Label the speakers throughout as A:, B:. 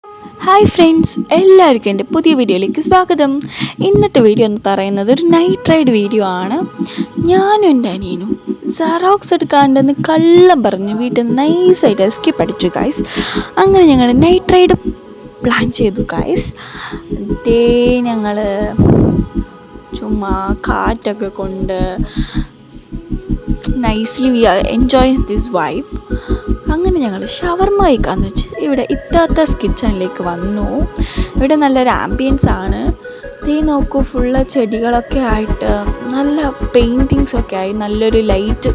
A: Hi friends, എല്ലാവർക്കും എൻ്റെ പുതിയ വീഡിയോയിലേക്ക് സ്വാഗതം. ഇന്നത്തെ വീഡിയോ എന്ന് പറയുന്നത് ഒരു നൈറ്റ് റൈഡ് വീഡിയോ ആണ്. ഞാനും എൻ്റെ അനിയനും സെറോക്സ് എടുക്കാണ്ടെന്ന് കള്ളം പറഞ്ഞ് വീട്ടിൽ നിന്ന് നൈസായിട്ട് എസ്കേപ്പ് അടിച്ചു ഗൈസ്. അങ്ങനെ ഞങ്ങൾ നൈറ്റ് റൈഡ് പ്ലാൻ ചെയ്തു ഗൈസ്. ഞങ്ങൾ ചുമ്മാ കാറ്റൊക്കെ കൊണ്ട് nicely we are enjoying this vibe. അങ്ങനെ ഞങ്ങൾ ഷവർമ കഴിക്കാമെന്ന് വെച്ച് ഇവിടെ ഇത്താത്താസ് കിച്ചണിലേക്ക് വന്നു. ഇവിടെ നല്ലൊരു ആംബിയൻസ് ആണ്. നോക്കൂ, ഫുള്ള് ചെടികളൊക്കെ ആയിട്ട് നല്ല പെയിൻറ്റിങ്സൊക്കെ ആയി, നല്ലൊരു ലൈറ്റ്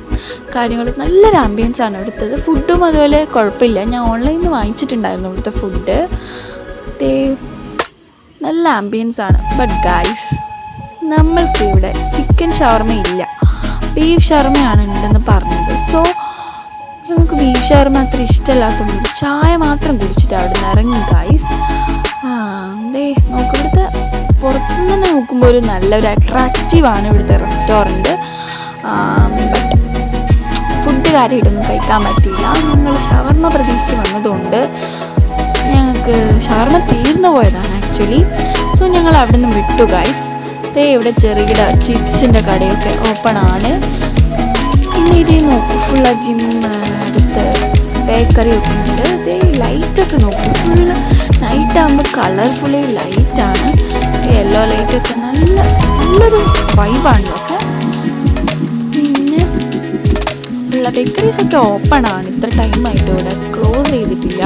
A: കാര്യങ്ങൾ, നല്ലൊരു ആംബിയൻസ് ആണ് ഇവിടുത്തത്. ഫുഡും അതുപോലെ കുഴപ്പമില്ല. ഞാൻ ഓൺലൈനിൽ നിന്ന് വാങ്ങിച്ചിട്ടുണ്ടായിരുന്നു ഇവിടുത്തെ ഫുഡ്. നല്ല ആംബിയൻസ് ആണ്. ബട്ട് ഗൈസ്, നമ്മൾക്ക് ഇവിടെ ചിക്കൻ ഷവർമ ഇല്ല, ബീഫ് ഷവർമയാണ് ഉണ്ടെന്ന് പറഞ്ഞത്. സോ ഞങ്ങൾക്ക് ബീഫ് ഷവർമ അത്ര ഇഷ്ടമല്ലാത്തതുകൊണ്ട് ചായ മാത്രം കുടിച്ചിട്ട് അവിടെ നിന്ന് ഇറങ്ങി ഗൈസ്. നോക്കും, ഇവിടുത്തെ പുറത്തുനിന്ന് തന്നെ നോക്കുമ്പോൾ ഒരു നല്ലൊരു അട്രാക്റ്റീവാണ് ഇവിടുത്തെ റെസ്റ്റോറൻറ്റ്. ബട്ട് ഫുഡ് കാര്യമായിട്ടൊന്നും കഴിക്കാൻ പറ്റിയില്ല. ഞങ്ങൾ ഷവർമ പ്രതീക്ഷിച്ച് വന്നതുകൊണ്ട് ഞങ്ങൾക്ക് ഷവർമ തീർന്നു പോയതാണ് ആക്ച്വലി. സോ ഞങ്ങൾ അവിടെ നിന്ന് വിട്ടു ഗൈസ്. ഇവിടെ ചെറുകിട ചിപ്സിൻ്റെ കടയൊക്കെ ഓപ്പൺ ആണ്. പിന്നെ ഇതേ നോക്കൂ, ഫുള്ള് ജിം അടുത്ത് ബേക്കറി ഒക്കെ ഉണ്ട്. ലൈറ്റൊക്കെ നോക്കൂ, ഫുള്ള് നൈറ്റ് ആകുമ്പോൾ കളർഫുള്ളി ലൈറ്റാണ്. യെല്ലോ ലൈറ്റൊക്കെ നല്ലൊരു വൈബാണ് ഒക്കെ. പിന്നെ ഉള്ള ബേക്കറീസൊക്കെ ഓപ്പൺ ആണ്. ഇത്ര ടൈമായിട്ട് ഇവിടെ ക്ലോസ് ചെയ്തിട്ടില്ല.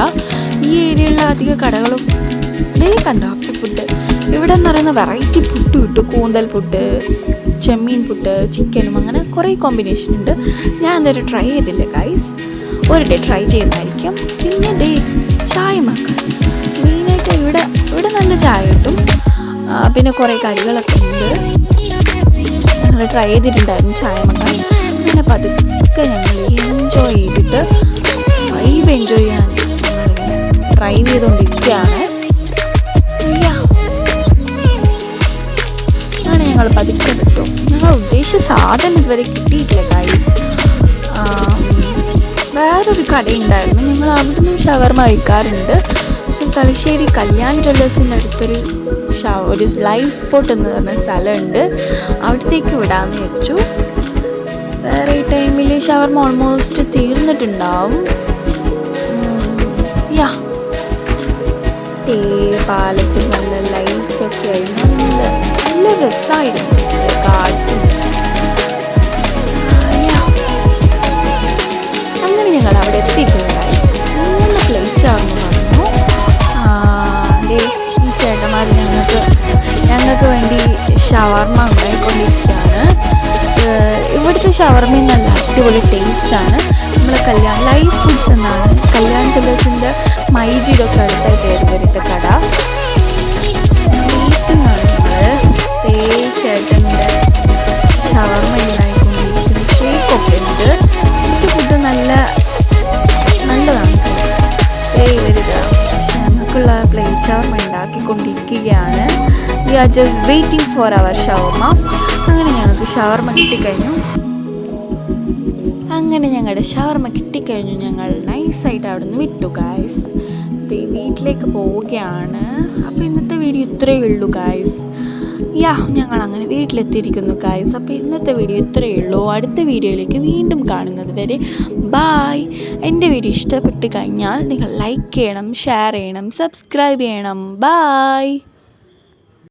A: ഈ ഏരിയയിലുള്ള അധിക കടകളും കണ്ടോ ഫുഡ്. ഇവിടെ എന്ന് പറയുന്ന വെറൈറ്റി ഫുഡ് കിട്ടും. കൂന്തൽ പുട്ട്, ചെമ്മീൻ പുട്ട്, ചിക്കനും, അങ്ങനെ കുറേ കോമ്പിനേഷൻ ഉണ്ട്. ഞാൻ എന്തായാലും ട്രൈ ചെയ്തില്ല ഗൈസ്. ഒരു ഡേ ട്രൈ ചെയ്യുന്നതായിരിക്കും. പിന്നെ ചായ മക്കൾ മെയിനായിട്ട് ഇവിടെ നല്ല ചായ കിട്ടും. പിന്നെ കുറേ കടികളൊക്കെ ഉണ്ട്. ഞങ്ങൾ ട്രൈ ചെയ്തിട്ടുണ്ടായിരുന്നു ചായ മക്കൾ. പിന്നെ പതുക്കെ ഞങ്ങൾ എൻജോയ് ചെയ്തിട്ട് വൈബ് എൻജോയ് ചെയ്യാൻ ഡ്രൈവ് ചെയ്തുകൊണ്ടിരിക്കുകയാണ്. ഞങ്ങൾ പതുക്കെ വിട്ടു. ഞങ്ങൾ ഉദ്ദേശിച്ച സാധനം ഇതുവരെ കിട്ടിയിട്ടില്ല ഗൈസ്. വേറൊരു കടയുണ്ടായിരുന്നു, ഞങ്ങൾ അവിടുന്ന് ഷവർമ കഴിക്കാറുണ്ട്. പക്ഷെ തലശ്ശേരി കല്യാൺ ജ്വല്ലേഴ്സിൻ്റെ അടുത്തൊരു ലൈവ് സ്പോട്ട് എന്ന് പറഞ്ഞ സ്ഥലമുണ്ട്, അവിടത്തേക്ക് വിടാമെന്ന് വെച്ചു. വേറെ ഈ ടൈമിൽ ഷവർമ ഓൾമോസ്റ്റ് തീർന്നിട്ടുണ്ടാവും. പാലത്തിൽ നല്ല ലൈറ്റൊക്കെ ആയി നല്ല രസമായിരുന്നു കാറ്റും. അങ്ങനെ ഞങ്ങൾ അവിടെ എത്തിയിട്ടുണ്ടായി. 3 പ്ലേറ്റ് ഷവർമ വന്നു. ഈ ചേട്ടന്മാർ ഞങ്ങൾക്ക് വേണ്ടി ഷവർമ ഉണ്ടായിക്കൊണ്ടിരിക്കുകയാണ്. ഇവിടുത്തെ ഷവർമ നല്ല അടിപൊളി ടേസ്റ്റാണ്. നമ്മളെ കല്യാൺ ലൈവ് ഫുഡ്സ് എന്നാണ് കല്യാൺ ജ്വല്ലേഴ്സിൻ്റെ മൈജിയിലൊക്കെ അടുത്തായിട്ട് വരുന്നവരുടെ കട. ചേട്ടൻ്റെ ഷവർമ ഉണ്ടായിക്കൊണ്ടിരിക്കുന്നു. ഷേക്കൊക്കെ ഉണ്ട്. ഇവിടുത്തെ ഫുഡ് നല്ലതാണ്. വരിക. പക്ഷെ ഞങ്ങൾക്കുള്ള പ്ലേറ്റ് ഷവർമ ഉണ്ടാക്കിക്കൊണ്ടിരിക്കുകയാണ്. We are just waiting for our shawarma. അങ്ങനെ ഞങ്ങൾക്ക് ഷവർമ കിട്ടിക്കഴിഞ്ഞു. ഞങ്ങളുടെ ഷവർമ കിട്ടിക്കഴിഞ്ഞു. ഞങ്ങൾ നൈസായിട്ട് അവിടെ നിന്ന് വിട്ടു ഗായ്സ്. വീട്ടിലേക്ക് പോവുകയാണ്. അപ്പോൾ ഇന്നത്തെ വീഡിയോ ഇത്രയേ ഉള്ളൂ ഗായ്സ്. ഞങ്ങൾ അങ്ങനെ വീട്ടിലെത്തിയിരിക്കുന്നു ഗായ്സ്. അപ്പോൾ ഇന്നത്തെ വീഡിയോ ഇത്രയേ ഉള്ളൂ. അടുത്ത വീഡിയോയിലേക്ക് വീണ്ടും കാണുന്നത് വരെ ബായ്. എൻ്റെ വീഡിയോ ഇഷ്ടപ്പെട്ട് കഴിഞ്ഞാൽ നിങ്ങൾ ലൈക്ക് ചെയ്യണം, ഷെയർ ചെയ്യണം, സബ്സ്ക്രൈബ് ചെയ്യണം. ബായ്.